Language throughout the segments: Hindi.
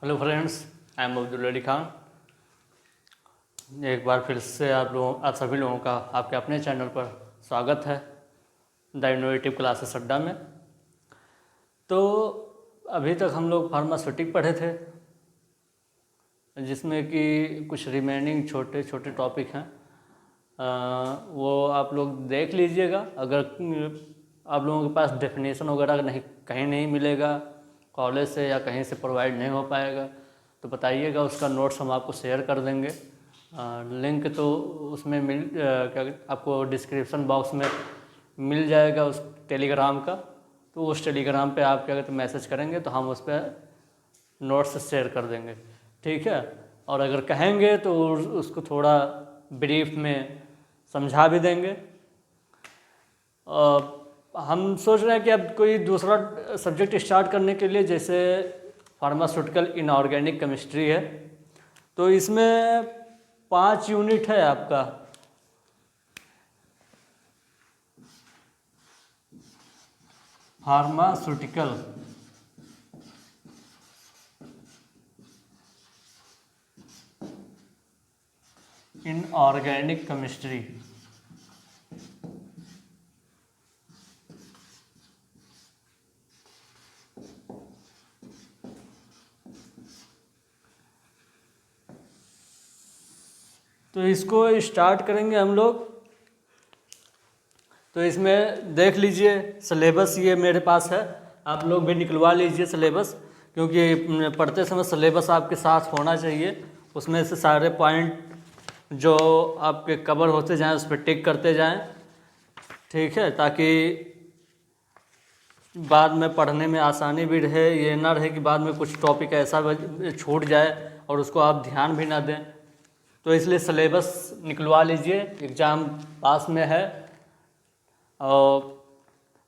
Hello friends, I am Abdul Ali Khan. एक बार फिर से आप सभी लोगों का आपके अपने चैनल पर स्वागत है द इनोवेटिव क्लासेस अड्डा में। तो अभी तक हम लोग फार्मास्यूटिक पढ़े थे, जिसमें कि कुछ रिमेनिंग छोटे छोटे टॉपिक हैं। वो आप लोग देख लीजिएगा। अगर आप लोगों के पास डेफिनेशन वगैरह नहीं कहीं नहीं मिलेगा, कॉलेज से या कहीं से प्रोवाइड नहीं हो पाएगा, तो बताइएगा, उसका नोट्स हम आपको शेयर कर देंगे। लिंक तो उसमें क्या आपको डिस्क्रिप्शन बॉक्स में मिल जाएगा उस टेलीग्राम का। तो उस टेलीग्राम पे आप क्या कहते हैं मैसेज करेंगे तो हम उस पर नोट्स शेयर कर देंगे, ठीक है। और अगर कहेंगे तो उसको थोड़ा ब्रीफ में समझा भी देंगे। हम सोच रहे हैं कि अब कोई दूसरा सब्जेक्ट स्टार्ट करने के लिए, जैसे फार्मास्यूटिकल इनऑर्गेनिक केमिस्ट्री है, तो इसमें 5 यूनिट है आपका। Pharmaceutical inorganic chemistry. तो इसको स्टार्ट करेंगे हम लोग। तो इसमें देख लीजिए सिलेबस, ये मेरे पास है, आप लोग भी निकलवा लीजिए सिलेबस, क्योंकि पढ़ते समय सिलेबस आपके साथ होना चाहिए। उसमें से सारे पॉइंट जो आपके कवर होते जाएं उस पर टिक करते जाएं, ठीक है, ताकि बाद में पढ़ने में आसानी भी रहे। ये ना रहे कि बाद में कुछ टॉपिक ऐसा छूट जाए और उसको आप ध्यान भी ना दें। तो इसलिए सिलेबस निकलवा लीजिए, एग्ज़ाम पास में है। और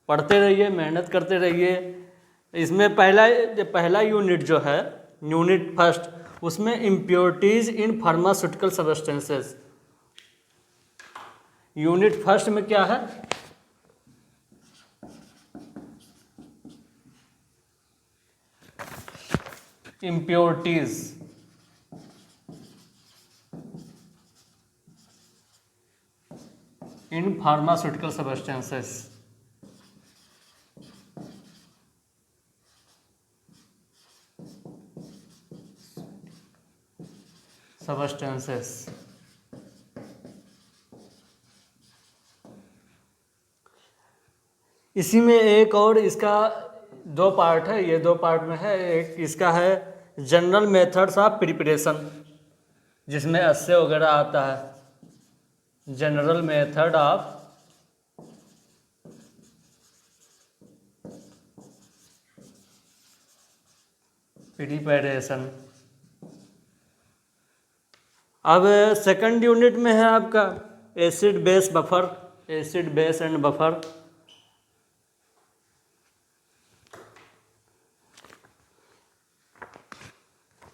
पढ़ते रहिए, मेहनत करते रहिए। इसमें पहला यूनिट जो है, यूनिट फर्स्ट, उसमें impurities in pharmaceutical substances. Unit first में क्या है? Impurities in pharmaceutical substances. इसी में एक और इसका 2 पार्ट है, ये 2 पार्ट में है। एक इसका है जनरल मेथड्स ऑफ प्रिपरेशन, जिसमें अस्से वगैरह आता है। General method of preparation. अब सेकंड यूनिट में है आपका acid base buffer, acid base and buffer.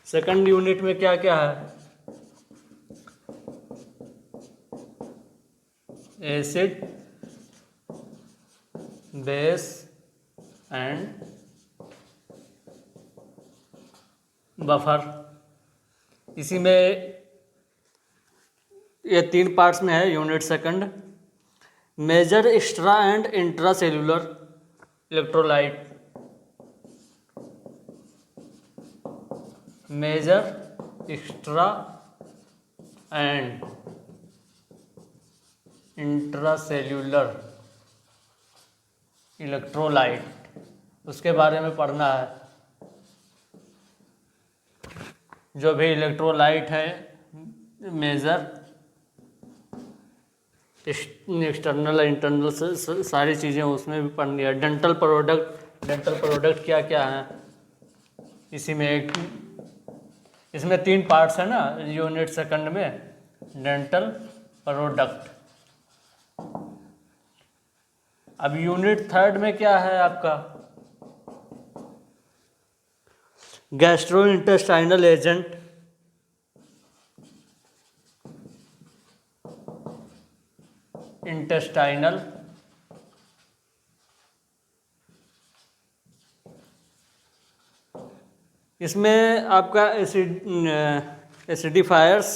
Second unit में क्या क्या है? Acid base and buffer. इसी में ये 3 पार्ट्स में है unit second. Major extra and intracellular electrolyte. Major extra and intracellular electrolyte, उसके बारे में पढ़ना है। जो भी इलेक्ट्रोलाइट है, मेजर एक्सटर्नल इंटरनल सारी चीज़ें उसमें भी पढ़नी है। डेंटल प्रोडक्ट क्या क्या हैं, इसी में इसमें 3 पार्ट्स है ना यूनिट सेकंड में। Dental product. अब यूनिट थर्ड में क्या है आपका? Gastrointestinal agent. इंटेस्टाइनल इसमें आपका एसिडिफायर्स,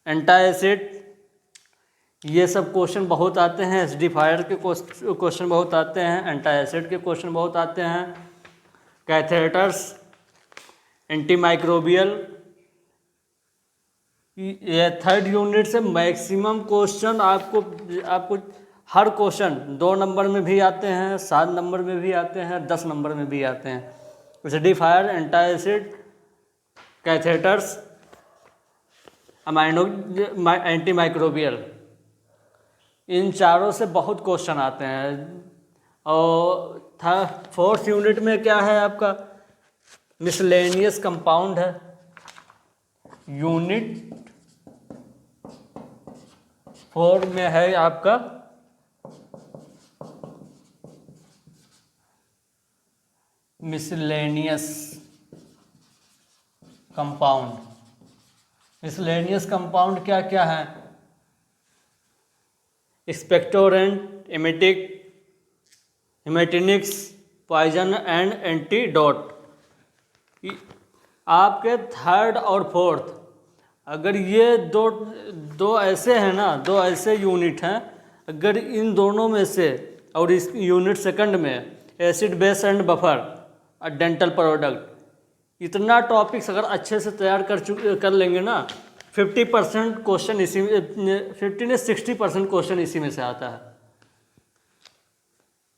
एंटी एसिड, ये सब क्वेश्चन बहुत आते हैं। एसिडिफायर के क्वेश्चन बहुत आते हैं, एंटी एसिड के क्वेश्चन बहुत आते हैं, कैथेटर्स, एंटी माइक्रोबियल। ये थर्ड यूनिट से मैक्सिमम क्वेश्चन आपको हर क्वेश्चन 2 नंबर में भी आते हैं, 7 नंबर में भी आते हैं, 10 नंबर में भी आते हैं। Acidifier, anti acid, cathartics, amino, anti microbial, इन चारों से बहुत क्वेश्चन आते हैं। और फोर्थ यूनिट में क्या है आपका, मिसलेनियस कंपाउंड है। यूनिट 4 में है आपका मिसलेनियस कंपाउंड। मिसलेनियस कंपाउंड क्या क्या है, expectorant, emetic, haematinics, poison and antidote. आपके थर्ड और फोर्थ, अगर ये दो ऐसे हैं ना, 2 ऐसे यूनिट हैं, अगर इन दोनों में से, और इस यूनिट सेकंड में एसिड बेस एंड बफर और डेंटल प्रोडक्ट, इतना टॉपिक्स अगर अच्छे से तैयार कर लेंगे ना, 50% क्वेश्चन इसी में, 50 से 60% क्वेश्चन इसी में से आता है।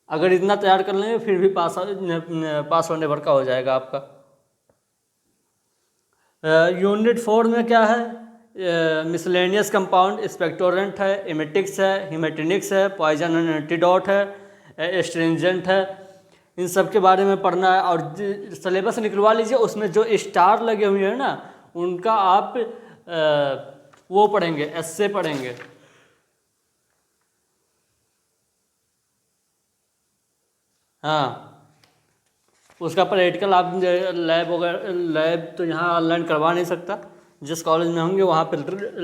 अगर इतना तैयार कर लेंगे फिर भी पास होने भर का हो जाएगा आपका। यूनिट 4 में क्या है, मिसलेनियस कंपाउंड, एक्सपेक्टोरेंट है, एमेटिक्स है, हेमेटिनिक्स है, पॉइजन एंड एंटीडोट है, एस्ट्रिंजेंट है। इन सब के बारे में पढ़ना है। और सिलेबस निकलवा लीजिए, उसमें जो स्टार लगे हुए हैं ना, उनका आप वो पढ़ेंगे, एस्से पढ़ेंगे। हाँ, उसका प्रैक्टिकल आप लैब वगैरह, लैब तो यहाँ ऑनलाइन करवा नहीं सकता, जिस कॉलेज में होंगे वहाँ पे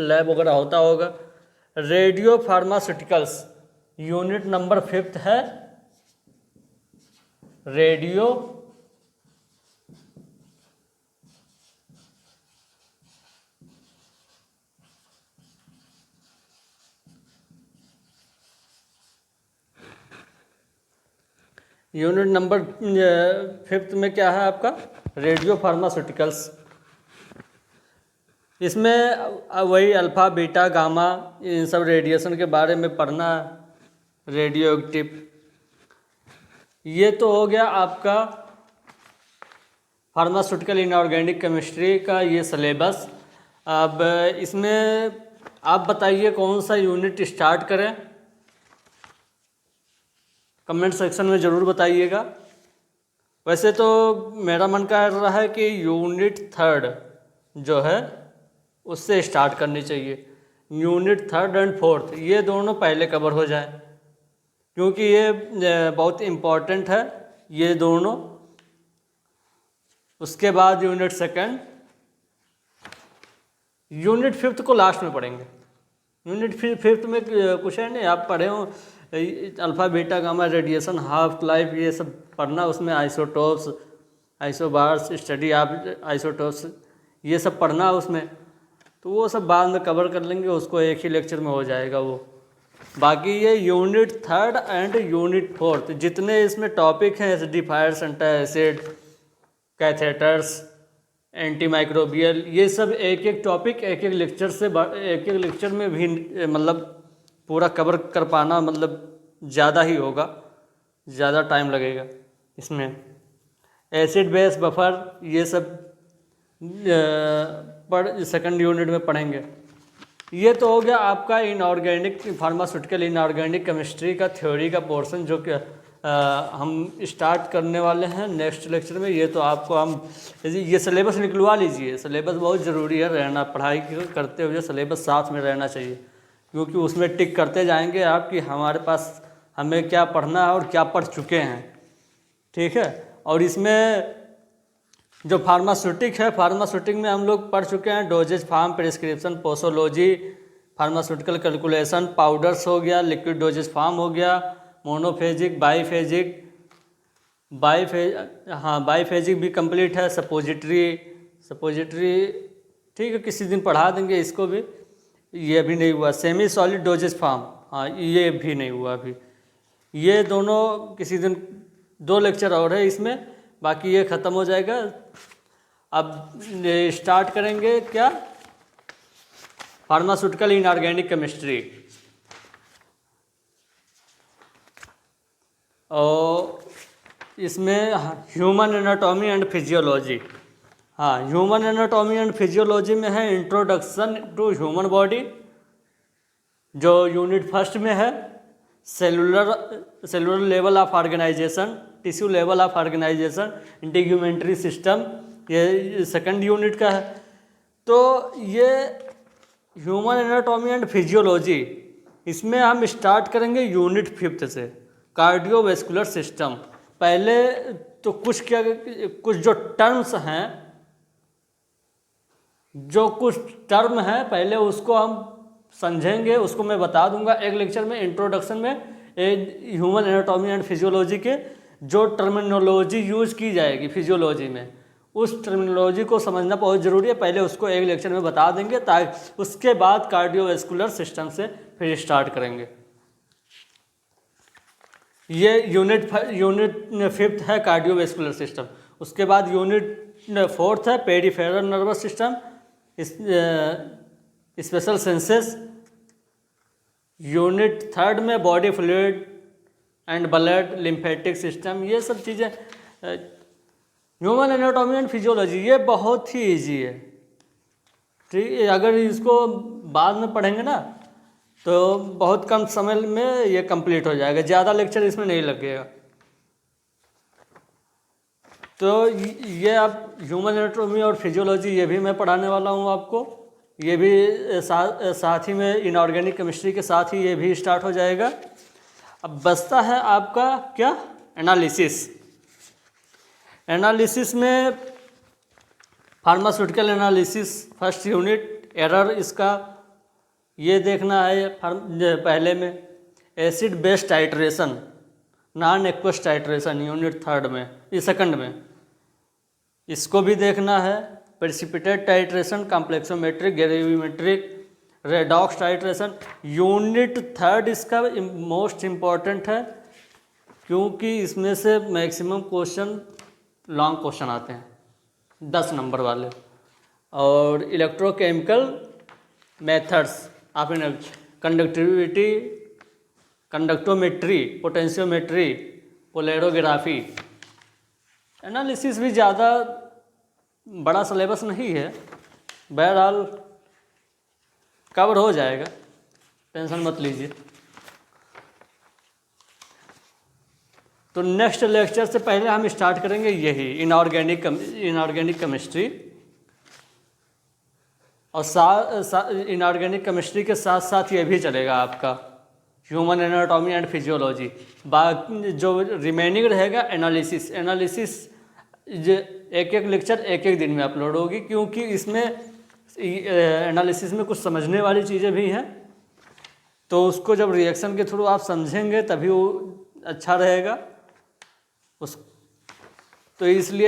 लैब वगैरह होता होगा। रेडियो फार्मास्यूटिकल्स, यूनिट नंबर 5 है रेडियो यूनिट नंबर 5 में क्या है आपका, रेडियो फार्मास्यूटिकल्स। इसमें वही अल्फ़ा, बीटा, गामा, इन सब रेडिएशन के बारे में पढ़ना, रेडियो एक्टिव। ये तो हो गया आपका फार्मास्यूटिकल इनऑर्गेनिक केमिस्ट्री का ये सिलेबस। अब इसमें आप बताइए कौन सा यूनिट स्टार्ट करें, कमेंट सेक्शन में ज़रूर बताइएगा। वैसे तो मेरा मन कर रहा है कि यूनिट 3 जो है उससे स्टार्ट करनी चाहिए। यूनिट 3 एंड 4 ये दोनों पहले कवर हो जाए, क्योंकि ये बहुत इम्पॉर्टेंट है ये दोनों। उसके बाद यूनिट 2, यूनिट 5 को लास्ट में पढ़ेंगे। यूनिट 5 में कुछ है नहीं, आप पढ़े हो alpha, beta, gamma, radiation, half life, ये सब पढ़ना। उसमें आइसोटोप्स, आइसोबार्स, स्टडी आप आइसोटोप्स, ये सब पढ़ना उसमें। तो वो सब बाद में कवर कर लेंगे, उसको एक ही लेक्चर में हो जाएगा वो। बाकी ये यूनिट 3 एंड यूनिट 4 जितने इसमें टॉपिक हैं, acidifiers, anti acid, cathartics, anti microbial, ये सब एक एक टॉपिक एक एक लेक्चर में भी मतलब पूरा कवर कर पाना मतलब ज़्यादा ही होगा, ज़्यादा टाइम लगेगा इसमें। एसिड बेस बफर ये सब सेकंड यूनिट में पढ़ेंगे। ये तो हो गया आपका इनऑर्गेनिक फार्मास्यूटिकल इनऑर्गेनिक केमिस्ट्री का थ्योरी का पोर्शन, जो कि हम स्टार्ट करने वाले हैं नेक्स्ट लेक्चर में। ये तो आपको हम ये सिलेबस निकलवा लीजिए, सिलेबस बहुत ज़रूरी है रहना, पढ़ाई करते हुए सिलेबस साथ में रहना चाहिए, क्योंकि उसमें टिक करते जाएंगे आप कि हमारे पास हमें क्या पढ़ना है और क्या पढ़ चुके हैं, ठीक है। और इसमें जो फार्मास्यूटिक है, फार्मास्यूटिक में हम लोग पढ़ चुके हैं dosage form, prescription, posology, pharmaceutical calculation, powders हो गया, लिक्विड डोजेज फार्म हो गया, मोनोफेजिक, बाईफेजिक, बाईफेजिक भी कंप्लीट है। सपोजिटरी ठीक है, किसी दिन पढ़ा देंगे इसको भी। ये भी नहीं हुआ। सेमी सॉलिड डोजेज फॉर्म, हाँ ये भी नहीं हुआ अभी। ये दोनों किसी दिन, 2 लेक्चर और है इसमें, बाकी ये ख़त्म हो जाएगा। अब स्टार्ट करेंगे क्या, फार्मास्यूटिकल इनऑर्गेनिक केमिस्ट्री। और इसमें ह्यूमन एनाटॉमी एंड फिजियोलॉजी। हाँ, ह्यूमन एनाटॉमी एंड फिजियोलॉजी में है इंट्रोडक्शन टू ह्यूमन बॉडी, जो यूनिट फर्स्ट में है। Cellular level of organisation, tissue level of organisation, integumentary system, ये सेकंड यूनिट का है। तो ये ह्यूमन एनाटॉमी एंड फिजियोलॉजी, इसमें हम स्टार्ट करेंगे यूनिट 5th से, कार्डियोवैस्कुलर सिस्टम। पहले तो कुछ जो टर्म्स हैं, पहले उसको हम समझेंगे, उसको मैं बता दूंगा एक लेक्चर में, इंट्रोडक्शन में। ह्यूमन एनाटॉमी एंड फिजियोलॉजी के जो टर्मिनोलॉजी यूज की जाएगी फिजियोलॉजी में, उस टर्मिनोलॉजी को समझना बहुत ज़रूरी है। पहले उसको एक लेक्चर में बता देंगे, ताकि उसके बाद कार्डियोवैस्कुलर सिस्टम से फिर स्टार्ट करेंगे। ये यूनिट 5th है, कार्डियोवैस्कुलर सिस्टम। उसके बाद यूनिट 4th है, peripheral nervous system, special senses. Unit 3rd में body fluid and blood lymphatic system. ये सब चीज़ें ह्यूमन एनाटॉमी एंड फिजियोलॉजी, ये बहुत ही ईजी है। ठीक है, अगर इसको बाद में पढ़ेंगे ना तो बहुत कम समय में ये कंप्लीट हो जाएगा, ज़्यादा लेक्चर इसमें नहीं लगेगा। तो ये आप ह्यूमन एनाटॉमी और फिजियोलॉजी, ये भी मैं पढ़ाने वाला हूँ आपको। ये भी साथ ही में इनऑर्गेनिक केमिस्ट्री के साथ ही ये भी स्टार्ट हो जाएगा। अब बचता है आपका क्या, एनालिसिस। एनालिसिस में pharmaceutical analysis first unit, error इसका ये देखना है। पहले में acid base titration, non aqueous titration unit 3rd में, ये 2nd में, इसको भी देखना है। Precipitate titration, complexometric, gravimetric, redox titration. Unit 3rd इसका मोस्ट इम्पॉर्टेंट है, क्योंकि इसमें से मैक्सिमम क्वेश्चन लॉन्ग क्वेश्चन आते हैं, 10 नंबर वाले। और electrochemical methods of conductivity, conductometry, potentiometry, polarography. Analysis भी ज़्यादा बड़ा सिलेबस नहीं है, बहरहाल कवर हो जाएगा, टेंशन मत लीजिए। तो नेक्स्ट लेक्चर से पहले हम स्टार्ट करेंगे यही इनऑर्गेनिक केमिस्ट्री। और इनऑर्गेनिक केमिस्ट्री के साथ साथ ये भी चलेगा आपका ह्यूमन एनाटॉमी एंड फिजियोलॉजी। बाकी जो रिमेनिंग रहेगा एनालिसिस एक लेक्चर एक दिन में अपलोड होगी, क्योंकि इसमें एनालिसिस में कुछ समझने वाली चीज़ें भी हैं। तो उसको जब रिएक्शन के थ्रू आप समझेंगे तभी वो अच्छा रहेगा। तो इसलिए